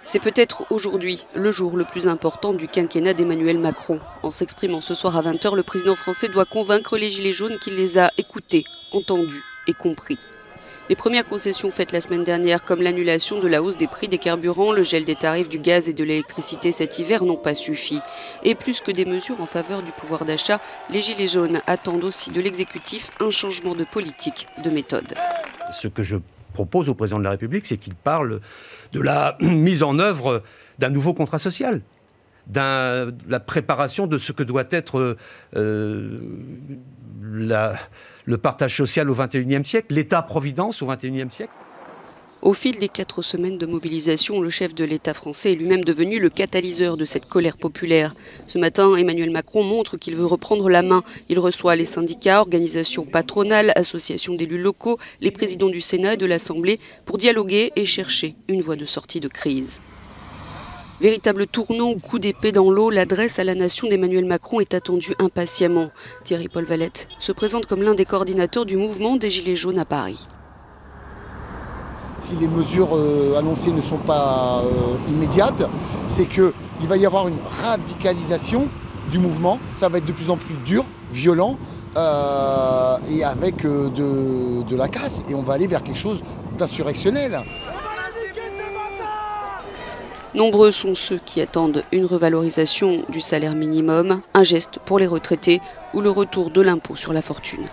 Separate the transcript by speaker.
Speaker 1: C'est peut-être aujourd'hui le jour le plus important du quinquennat d'Emmanuel Macron. En s'exprimant ce soir à 20 h, le président français doit convaincre les Gilets jaunes qu'il les a écoutés, entendus et compris. Les premières concessions faites la semaine dernière, comme l'annulation de la hausse des prix des carburants, le gel des tarifs du gaz et de l'électricité cet hiver, n'ont pas suffi. Et plus que des mesures en faveur du pouvoir d'achat, les Gilets jaunes attendent aussi de l'exécutif un changement de politique, de méthode.
Speaker 2: Ce que je propose au président de la République, c'est qu'il parle de la mise en œuvre d'un nouveau contrat social, de la préparation de ce que doit être le partage social au XXIe siècle, l'État-providence au XXIe siècle.
Speaker 1: Au fil des 4 semaines de mobilisation, le chef de l'État français est lui-même devenu le catalyseur de cette colère populaire. Ce matin, Emmanuel Macron montre qu'il veut reprendre la main. Il reçoit les syndicats, organisations patronales, associations d'élus locaux, les présidents du Sénat et de l'Assemblée pour dialoguer et chercher une voie de sortie de crise. Véritable tournant ou coup d'épée dans l'eau, l'adresse à la nation d'Emmanuel Macron est attendue impatiemment. Thierry-Paul Valette se présente comme l'un des coordinateurs du mouvement des Gilets jaunes à Paris.
Speaker 3: Si les mesures annoncées ne sont pas immédiates, c'est qu'il va y avoir une radicalisation du mouvement. Ça va être de plus en plus dur, violent et avec de la casse. Et on va aller vers quelque chose d'insurrectionnel.
Speaker 1: Nombreux sont ceux qui attendent une revalorisation du salaire minimum, un geste pour les retraités ou le retour de l'impôt sur la fortune.